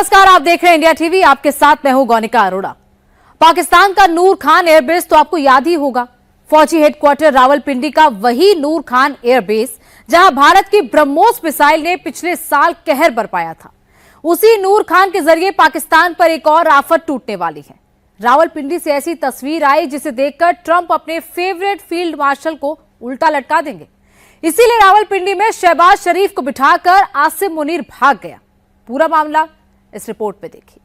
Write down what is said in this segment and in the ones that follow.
नमस्कार, आप देख रहे हैं इंडिया टीवी। आपके साथ मैं हूं गौनिका अरोड़ा। पाकिस्तान का नूर खान एयरबेस तो आपको याद ही होगा। फौजी हेडक्वार्टर रावलपिंडी का वही नूर खान एयरबेस जहां भारत की ब्रह्मोस मिसाइल ने पिछले साल कहर बरपाया था। उसी नूर खान के जरिए पाकिस्तान पर एक और आफत टूटने वाली है। रावलपिंडी से ऐसी तस्वीर आई जिसे देखकर ट्रंप अपने फेवरेट फील्ड मार्शल को उल्टा लटका देंगे। इसीलिए रावलपिंडी में शहबाज शरीफ को बिठाकर आसिम मुनीर भाग गया। पूरा मामला इस रिपोर्ट में देखिए।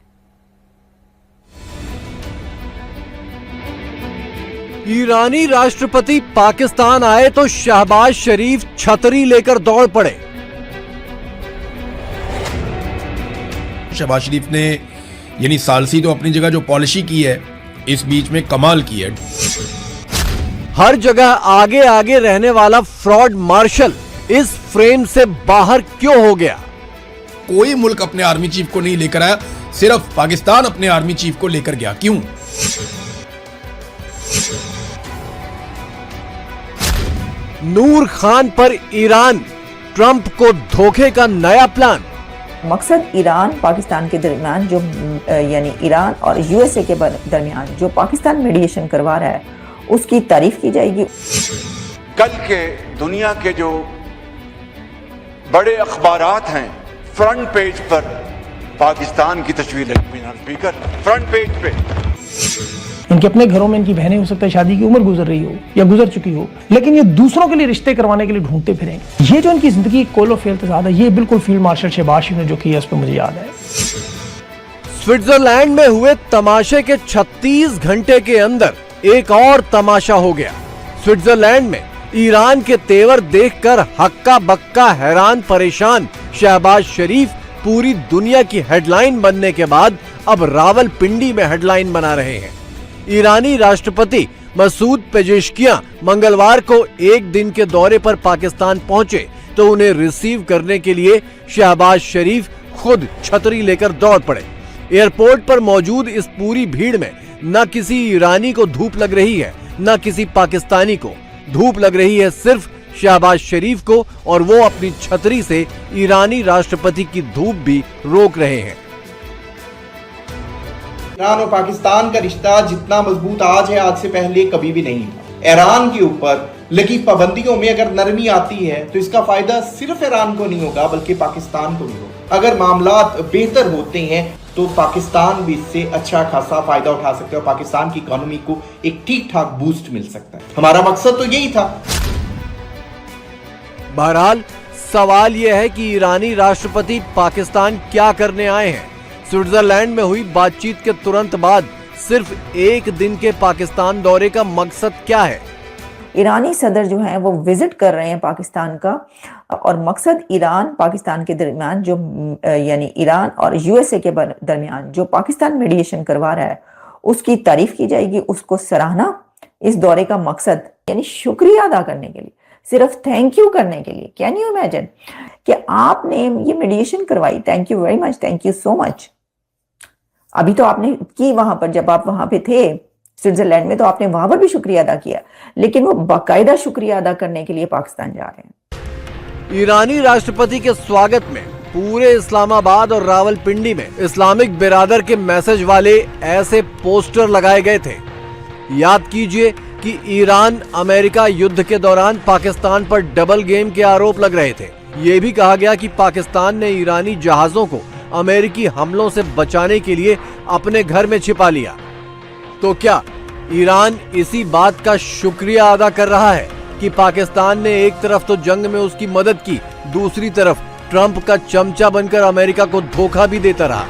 ईरानी राष्ट्रपति पाकिस्तान आए तो शहबाज शरीफ छतरी लेकर दौड़ पड़े। शहबाज शरीफ ने यानी सालसी तो अपनी जगह जो पॉलिसी की है, इस बीच में कमाल की है। हर जगह आगे आगे रहने वाला फ्रॉड मार्शल इस फ्रेम से बाहर क्यों हो गया? कोई मुल्क अपने आर्मी चीफ को नहीं लेकर आया, सिर्फ पाकिस्तान अपने आर्मी चीफ को लेकर गया। क्यों? नूर खान पर ईरान, ट्रंप को धोखे का नया प्लान। मकसद ईरान पाकिस्तान के दरमियान जो यानी ईरान और यूएसए के दरमियान जो पाकिस्तान मीडिएशन करवा रहा है, उसकी तारीफ की जाएगी। कल के दुनिया के जो बड़े अखबारात हैं, फ्रंट पेज पर पाकिस्तान की तस्वीर लगी। स्पीकर फ्रंट पेज पे इनके अपने घरों में इनकी बहनें हो सकता है शादी की उम्र गुजर रही हो या गुजर चुकी हो, लेकिन ये दूसरों के लिए रिश्ते करवाने के लिए ढूंढते फिरेंगे। ये जो इनकी जिंदगी कोलो फेल तजाद है, ये बिल्कुल फील्ड मार्शल शहबाज शरीफ ने जो किया, उस पर मुझे याद है। स्विट्जरलैंड में हुए तमाशे के 36 घंटे के अंदर एक और तमाशा हो गया। स्विट्जरलैंड में ईरान के तेवर देखकर हक्का बक्का हैरान परेशान शहबाज शरीफ पूरी दुनिया की हेडलाइन बनने के बाद अब रावलपिंडी में हेडलाइन बना रहे हैं। ईरानी राष्ट्रपति मसूद पेजेश्कियां मंगलवार को एक दिन के दौरे पर पाकिस्तान पहुंचे तो उन्हें रिसीव करने के लिए शहबाज शरीफ खुद छतरी लेकर दौड़ पड़े। एयरपोर्ट पर मौजूद इस पूरी भीड़ में न किसी ईरानी को धूप लग रही है, न किसी पाकिस्तानी को धूप लग रही है, सिर्फ शहबाज शरीफ को, और वो अपनी छतरी से ईरानी राष्ट्रपति की धूप भी रोक रहे हैं। ईरान और पाकिस्तान का रिश्ता जितना मजबूत आज है, आज से पहले कभी भी नहीं था। ईरान के ऊपर लगी पाबंदियों में अगर नरमी आती है तो इसका फायदा सिर्फ ईरान को नहीं होगा बल्कि पाकिस्तान को भी होगा। अगर मामलात बेहतर होते हैं तो पाकिस्तान भी इससे अच्छा खासा फायदा उठा सकते हैं और पाकिस्तान की इकोनॉमी को एक ठीक ठाक बूस्ट मिल सकता है। हमारा मकसद तो यही था। बहरहाल सवाल यह है कि ईरानी राष्ट्रपति पाकिस्तान क्या करने आए हैं। स्विट्जरलैंड में हुई बातचीत के तुरंत बाद सिर्फ एक दिन के पाकिस्तान दौरे का मकसद क्या है? ईरानी सदर जो है वो विजिट कर रहे हैं पाकिस्तान का, और मकसद ईरान पाकिस्तान के दरमियान जो यानी ईरान और यूएसए के दरमियान जो पाकिस्तान मीडिएशन करवा रहा है, उसकी तारीफ की जाएगी, उसको सराहना इस दौरे का मकसद यानी शुक्रिया अदा करने के लिए, सिर्फ थैंक यू करने के लिए। कैन यू इमेजिन कि आपने ये मीडिएशन करवाई, thank you very much, thank you so much. अभी तो आपने की वहां पर, जब आप वहां पे थे स्विट्जरलैंड में, तो आपने वहां पर भी शुक्रिया अदा किया, लेकिन वो बाकायदा शुक्रिया अदा करने के लिए पाकिस्तान जा रहे हैं। ईरानी राष्ट्रपति के स्वागत में पूरे इस्लामाबाद और रावलपिंडी में इस्लामिक बिरादर के मैसेज वाले ऐसे पोस्टर लगाए गए थे। याद कीजिए कि ईरान अमेरिका युद्ध के दौरान पाकिस्तान पर डबल गेम के आरोप लग रहे थे। ये भी कहा गया कि पाकिस्तान ने ईरानी जहाजों को अमेरिकी हमलों से बचाने के लिए अपने घर में छिपा लिया। तो क्या ईरान इसी बात का शुक्रिया अदा कर रहा है कि पाकिस्तान ने एक तरफ तो जंग में उसकी मदद की, दूसरी तरफ ट्रंप का चमचा बनकर अमेरिका को धोखा भी देता रहा?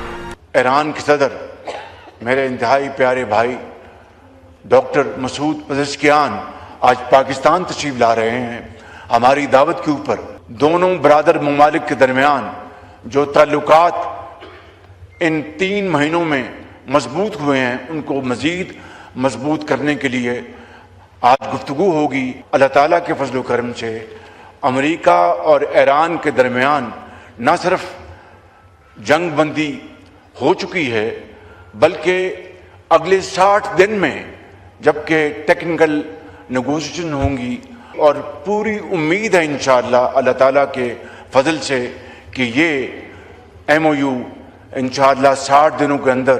ईरान के सदर मेरे इंतहाई प्यारे भाई डॉक्टर मसूद पेजेश्कियान आज पाकिस्तान तशरीफ ला रहे हैं। हमारी दावत के ऊपर दोनों बरादर ममालिक के दरमियान जो ताल्लुकात इन 3 महीनों में मजबूत हुए हैं, उनको मजीद मजबूत करने के लिए आज गुफ्तगू होगी। अल्लाह ताला के फजल करम से अमेरिका और ईरान के दरमियान न सिर्फ जंग बंदी हो चुकी है, बल्कि अगले 60 दिन में जबकि टेक्निकल नेगोशिएशन होंगी, और पूरी उम्मीद है इंशाअल्लाह अल्लाह ताला के फजल से कि ये MOU इंशाअल्लाह 60 दिनों के अंदर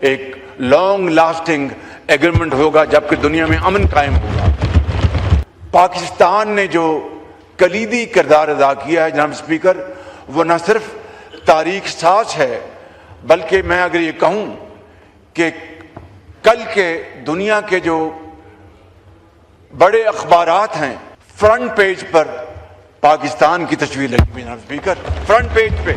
एक लॉन्ग लास्टिंग एग्रीमेंट होगा, जबकि दुनिया में अमन कायम होगा। पाकिस्तान ने जो कलीदी किरदार अदा किया है जनाब स्पीकर, वो न सिर्फ तारीख साज है, बल्कि मैं अगर ये कहूं कि कल के दुनिया के जो बड़े अखबारात हैं, फ्रंट पेज पर पाकिस्तान की तस्वीर लगी हुई जनाब स्पीकर, फ्रंट पेज पे।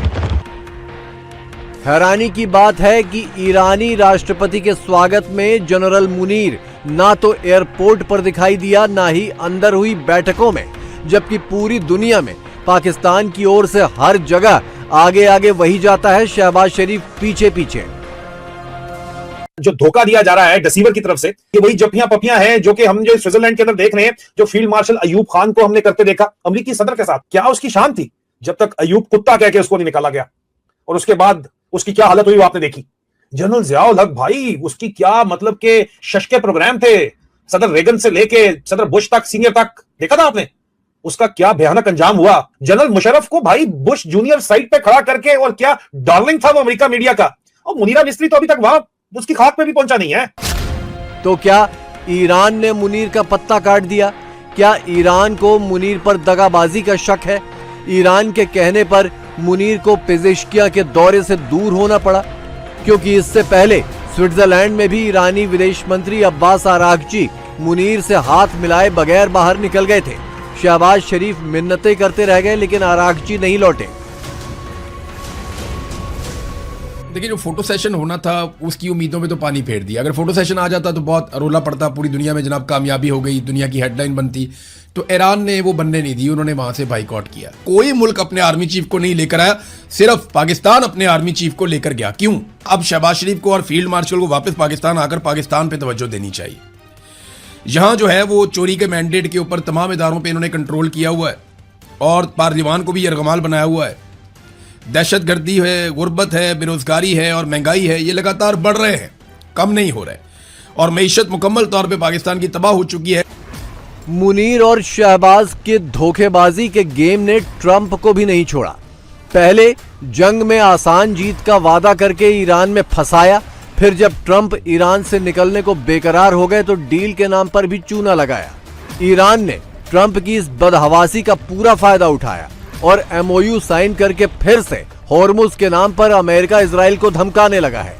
हैरानी की बात है कि ईरानी राष्ट्रपति के स्वागत में जनरल मुनीर ना तो एयरपोर्ट पर दिखाई दिया, ना ही अंदर हुई बैठकों में, जबकि पूरी दुनिया में पाकिस्तान की ओर से हर जगह आगे आगे वही जाता है, शहबाज शरीफ पीछे पीछे। जो धोखा दिया जा रहा है डिसीवर की तरफ से, ये वही जपियां पपियां हैं जो कि हम जो स्विट्जरलैंड के अंदर देख रहे हैं, जो फील्ड मार्शल अयूब खान को हमने करते देखा अमेरिकी सदर के साथ। क्या उसकी शान थी जब तक अयूब कुत्ता कह के उसको नहीं निकाला गया, और उसके बाद उसकी क्या हालत हुई वो आपने देखी। जनरल जियाउल हक भाई, उसकी क्या मतलब के शशके प्रोग्राम थे, सदर रेगन से लेके सदर बुश तक, सीनियर तक, देखा था आपने उसका क्या भयानक अंजाम हुआ। जनरल मुशर्रफ को भाई बुश जूनियर साइड पे खड़ा करके, और क्या डार्लिंग था वो अमेरिका मीडिया का। और मुनीरा मिस्त्री तो अभी तक वहां उसकी खाक पे भी पहुंचा नहीं है। तो क्या ईरान ने मुनीर का पत्ता काट दिया? क्या ईरान को मुनीर पर दगाबाजी का शक है? ईरान के कहने पर मुनीर को पेजेश्किया के दौरे से दूर होना पड़ा, क्योंकि इससे पहले स्विट्जरलैंड में भी ईरानी विदेश मंत्री अब्बास आरागची मुनीर से हाथ मिलाए बगैर बाहर निकल गए थे। शहबाज शरीफ मिन्नतें करते रह गए, लेकिन आरागची नहीं लौटे। देखिए, जो फोटो सेशन होना था उसकी उम्मीदों में तो पानी फेर दिया। अगर फोटो सेशन आ जाता तो बहुत रोला पड़ता, पूरी दुनिया में जनाब कामयाबी हो गई, दुनिया की हेडलाइन बनती। तो ईरान ने वो बनने नहीं दी, उन्होंने वहां से बाइकआउट किया। कोई मुल्क अपने आर्मी चीफ को नहीं लेकर आया, सिर्फ पाकिस्तान अपने आर्मी चीफ को लेकर गया। क्यों? अब शहबाज शरीफ को और फील्ड मार्शल को वापस पाकिस्तान आकर पाकिस्तान पे तवज्जो देनी चाहिए। यहां जो है वो चोरी के मैंडेट के ऊपर तमाम इदारों पे इन्होंने कंट्रोल किया हुआ है, और पार्लिमान को भी यरगमाल बनाया हुआ है। दहशतगर्दी है, गुर्बत है, बेरोजगारी है और महंगाई है, ये लगातार बढ़ रहे हैं, कम नहीं हो रहे, और मईशत मुकम्मल तौर पे पाकिस्तान की तबाह हो चुकी है। मुनीर और शहबाज के धोखेबाजी के गेम ने ट्रंप को भी नहीं छोड़ा। पहले जंग में आसान जीत का वादा करके ईरान में फंसाया, फिर जब ट्रंप ईरान से निकलने को बेकरार हो गए तो डील के नाम पर भी चूना लगाया। ईरान ने ट्रंप की इस बदहवासी का पूरा फायदा उठाया और एमओयू साइन करके फिर से होर्मुज के नाम पर अमेरिका इजराइल को धमकाने लगा है।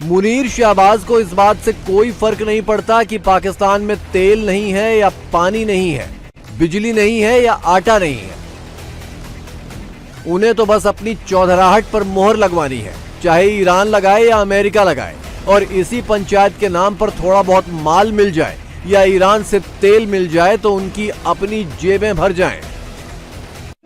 मुनीर शहबाज को इस बात से कोई फर्क नहीं पड़ता कि पाकिस्तान में तेल नहीं है या पानी नहीं है, बिजली नहीं है या आटा नहीं है। उन्हें तो बस अपनी चौधराहट पर मोहर लगवानी है, चाहे ईरान लगाए या अमेरिका लगाए, और इसी पंचायत के नाम पर थोड़ा बहुत माल मिल जाए या ईरान से तेल मिल जाए तो उनकी अपनी जेबें भर जाएं।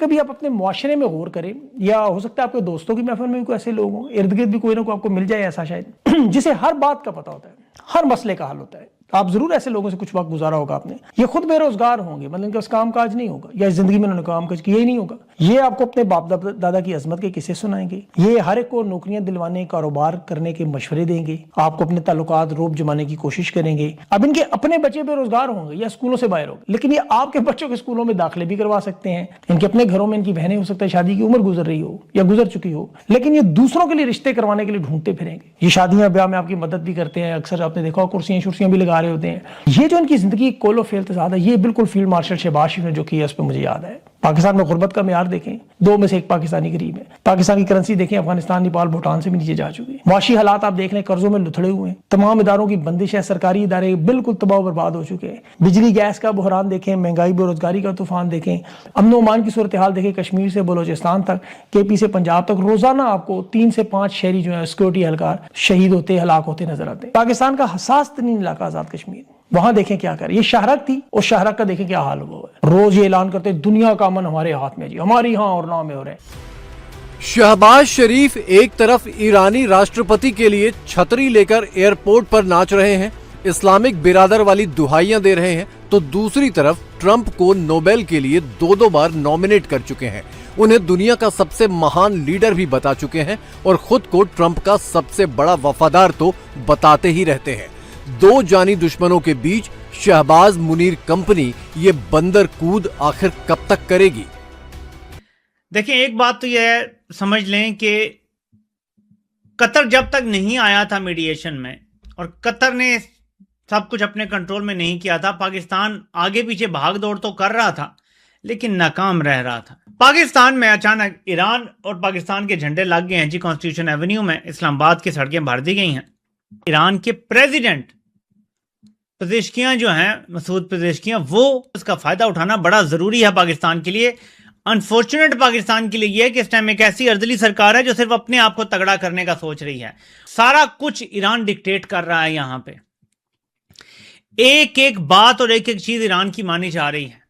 कभी आप अपने मुआशरे में गौर करें, या हो सकता है आपके दोस्तों की महफिल में भी कोई ऐसे लोग हों, इर्द गिर्द भी कोई ना कोई आपको मिल जाए ऐसा शायद, जिसे हर बात का पता होता है, हर मसले का हल होता है। आप जरूर ऐसे लोगों से कुछ वक्त गुजारा होगा आपने। ये खुद बेरोजगार होंगे, मतलब इनका काम काज नहीं होगा, या जिंदगी में उन्होंने काम काज किया ही नहीं होगा। ये आपको अपने बाप दादा की अजमत के किस्से सुनाएंगे, ये हर एक को नौकरियां दिलवाने, कारोबार करने के मशवरे देंगे, आपको अपने ताल्लुकात रोब जमाने की कोशिश करेंगे। अब इनके अपने बच्चे बेरोजगार होंगे या स्कूलों से बाहर होंगे, लेकिन ये आपके बच्चों के स्कूलों में दाखिले भी करवा सकते हैं। इनके अपने घरों में इनकी बहनें हो सकता है शादी की उम्र गुजर रही हो या गुजर चुकी हो, लेकिन ये दूसरों के लिए रिश्ते करवाने के लिए ढूंढते फिरेंगे। ये शादियां ब्याह में आपकी मदद भी करते हैं, अक्सर आपने देखा कुर्सियां शुर्सियां भी लगा रहे होते हैं। ये जो इनकी जिंदगी कोलो फेल तजाद है, ये बिल्कुल फील्ड मार्शल शहबाज शरीफ ने जो किया उस पर मुझे याद है। पाकिस्तान में गुर्बत का मेयार देखें, 2 में से 1 पाकिस्तानी गरीब है। पाकिस्तान की करेंसी देखें, अफगानिस्तान, नेपाल, भूटान से भी नीचे जा चुकी है। माशी हालात आप देख लें, कर्जों में लुथड़े हुए हैं, तमाम इदारों की बंदिश है, सरकारी इदारे बिल्कुल तबाह बर्बाद हो चुके हैं। बिजली गैस का बहरान देखें, महंगाई बेरोजगारी का तूफान देखें, अमन अमान की सूरत हाल देखें, कश्मीर से बलोचिस्तान तक, KP से पंजाब तक रोजाना आपको 3 से 5 शहरी जो है सिक्योरिटी एहलकार शहीद होते, हलाक होते नजर आते हैं। पाकिस्तान का हसास तरीन इलाका आजाद कश्मीर, वहां देखें क्या कर, ये शाहरक थी, उस शाहरक का देखें क्या हाल हुआ है। रोज ये ऐलान करते दुनिया का अमन हमारे हाथ में जी, हमारी यहाँ और ना में हो रहे। शहबाज शरीफ एक तरफ ईरानी राष्ट्रपति के लिए छतरी लेकर एयरपोर्ट पर नाच रहे हैं, इस्लामिक बिरादर वाली दुहाइयां दे रहे हैं, तो दूसरी तरफ ट्रंप को नोबेल के लिए 2-2 बार नॉमिनेट कर चुके हैं। उन्हें दुनिया का सबसे महान लीडर भी बता चुके हैं और खुद को ट्रंप का सबसे बड़ा वफादार तो बताते ही रहते हैं। 2 जानी दुश्मनों के बीच शहबाज मुनीर कंपनी ये बंदर कूद आखिर कब तक करेगी? देखिए, एक बात तो यह समझ लें कि कतर जब तक नहीं आया था मीडिएशन में और कतर ने सब कुछ अपने कंट्रोल में नहीं किया था, पाकिस्तान आगे पीछे भाग दौड़ तो कर रहा था लेकिन नाकाम रह रहा था। पाकिस्तान में अचानक ईरान और पाकिस्तान के झंडे लग गए हैं जी। कॉन्स्टिट्यूशन एवेन्यू में इस्लामाबाद की सड़कें भर दी गई हैं। ईरान के प्रेसिडेंट पेजेश्कियां जो हैं, मसूद पेजेश्कियां, वो उसका फायदा उठाना बड़ा जरूरी है पाकिस्तान के लिए। अनफॉर्चुनेट पाकिस्तान के लिए यह है कि इस टाइम एक ऐसी अर्दली सरकार है जो सिर्फ अपने आप को तगड़ा करने का सोच रही है। सारा कुछ ईरान डिक्टेट कर रहा है। यहां पे एक एक बात और एक एक चीज ईरान की मानी जा रही है।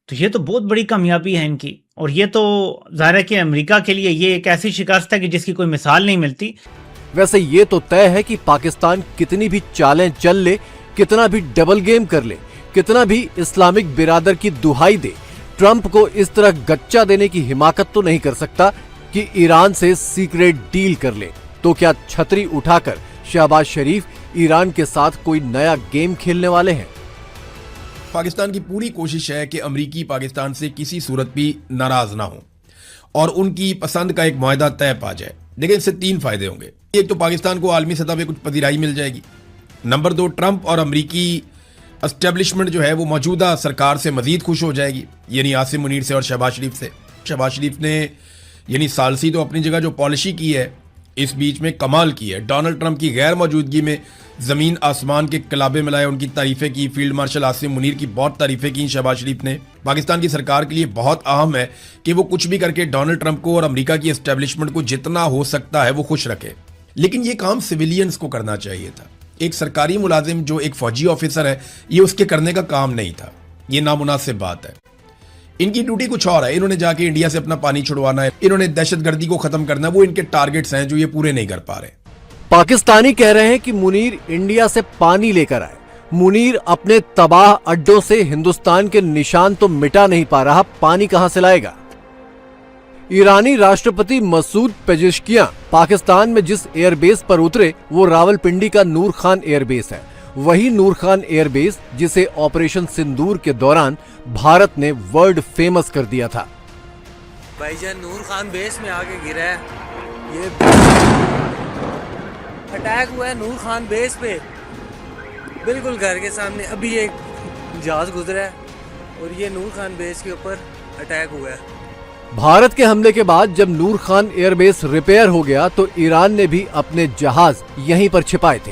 तो ये तो बहुत बड़ी कामयाबी है इनकी, और ये तो जाहिर है कि अमेरिका के लिए ये एक ऐसी शिकस्त है कि जिसकी कोई मिसाल नहीं मिलती। वैसे ये तो तय है कि पाकिस्तान कितनी भी चालें चल ले, कितना भी डबल गेम कर ले, कितना भी इस्लामिक बिरादर की दुहाई दे, ट्रंप को इस तरह गच्चा देने की हिमाकत तो नहीं कर सकता कि ईरान से सीक्रेट डील कर ले। तो क्या छतरी उठाकर शहबाज शरीफ ईरान के साथ कोई नया गेम खेलने वाले हैं? पाकिस्तान की पूरी कोशिश है कि अमरीकी पाकिस्तान से किसी सूरत भी नाराज ना हो और उनकी पसंद का एक मुआहदा तय पा जाए। देखिए, इससे 3 फायदे होंगे। एक तो पाकिस्तान को आलमी सतह पे कुछ पजीराई मिल जाएगी। नंबर 2, ट्रंप और अमरीकी एस्टेब्लिशमेंट जो है वो मौजूदा सरकार से मजीद खुश हो जाएगी, यानी आसिम मुनीर से और शहबाज शरीफ से। शहबाज शरीफ ने यानी सालसी तो अपनी जगह जो पॉलिसी की है इस बीच में कमाल की है। डोनाल्ड ट्रंप की गैर मौजूदगी में जमीन आसमान के कलाबे मिलाए, उनकी तारीफें की। फील्ड मार्शल आसिम मुनीर की बहुत तारीफें की शहबाज शरीफ ने। पाकिस्तान की सरकार के लिए बहुत अहम है कि वो कुछ भी करके डोनाल्ड ट्रंप को और अमेरिका की एस्टेब्लिशमेंट को जितना हो सकता है वो खुश रखे। लेकिन ये काम सिविलियंस को करना चाहिए था। एक सरकारी मुलाजिम जो एक फौजी ऑफिसर है, ये उसके करने का काम नहीं था। ये नामुनासिब बात है। इनकी ड्यूटी कुछ और है। इन्होंने जाके इंडिया से अपना पानी छुड़वाना है, इन्होंने दहशतगर्दी को खत्म करना है। वो इनके टारगेट्स हैं जो ये पूरे नहीं कर पा रहे। पाकिस्तानी कह रहे हैं कि मुनीर इंडिया से पानी लेकर आए। मुनीर अपने तबाह अड्डों से हिंदुस्तान के निशान तो मिटा नहीं पा रहा, पानी कहां से लाएगा? ईरानी राष्ट्रपति मसूद पेजेश्कियां पाकिस्तान में जिस एयरबेस पर उतरे वो रावलपिंडी का नूर खान एयरबेस है। वही नूर खान एयरबेस जिसे ऑपरेशन सिंदूर के दौरान भारत ने वर्ल्ड फेमस कर दिया था। भाईजान नूर खान बेस में आके गिरा है। ये अटैक हुआ है नूर खान बेस पे, बिल्कुल घर के सामने। अभी एक जहाज गुजरा है और ये नूर खान बेस के ऊपर अटैक हुआ है। भारत के हमले के बाद जब नूर खान एयरबेस रिपेयर हो गया तो ईरान ने भी अपने जहाज यहीं पर छिपाए थे।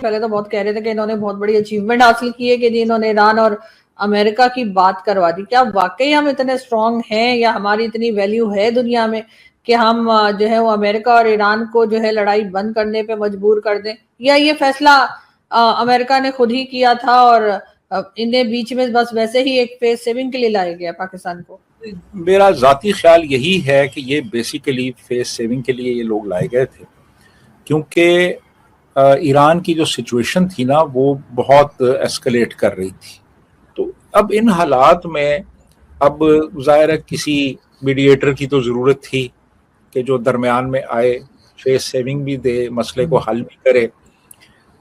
पहले तो बहुत कह रहे थे कि इन्होंने बहुत बड़ी अचीवमेंट हासिल की है कि जी इन्होंने ईरान और अमेरिका की बात करवा दी। क्या वाकई हम इतने स्ट्रांग हैं या हमारी इतनी वैल्यू है दुनिया में कि हम जो है वो अमेरिका और ईरान को जो है लड़ाई बंद करने पे मजबूर कर दें, या ये फैसला अमेरिका ने खुद ही किया था और इन्हें बीच में बस वैसे ही एक फेस सेविंग के लिए लाया गया पाकिस्तान को? मेरा जाती ख्याल यही है कि ये बेसिकली फेस सेविंग के लिए ये लोग लाए गए थे, क्योंकि ईरान की जो सिचुएशन थी ना वो बहुत एस्केलेट कर रही थी। तो अब इन हालात में अब ज़ाहिर है किसी मीडिएटर की तो ज़रूरत थी कि जो दरमियान में आए, फेस सेविंग भी दे, मसले को हल भी करे।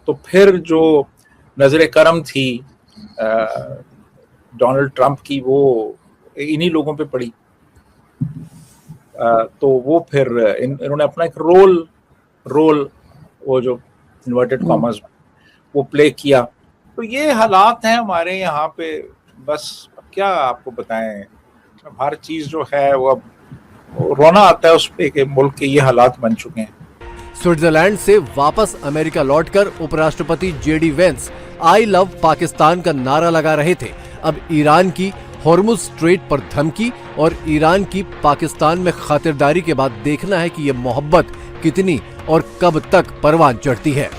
तो फिर जो नज़र करम थी डोनाल्ड ट्रंप की वो इन्हीं लोगों पे पड़ी। तो वो फिर इन्होंने अपना एक रोल वो जो इन्वर्टेड कॉमर्स वो प्ले किया। तो ये हालात हैं हमारे यहाँ पे। बस क्या आपको बताएं, हर चीज जो है वो अब रोना आता है उस पे कि मुल्क के ये हालात बन चुके हैं। स्विट्जरलैंड से वापस अमेरिका लौटकर उपराष्ट्रपति JD Vance I love Pakistan का नारा लगा रहे थे। अब ईरान की हॉर्मुज स्ट्रेट पर धमकी और ईरान की पाकिस्तान में खातिरदारी के बाद देखना है कि ये मोहब्बत कितनी और कब तक परवान चढ़ती है।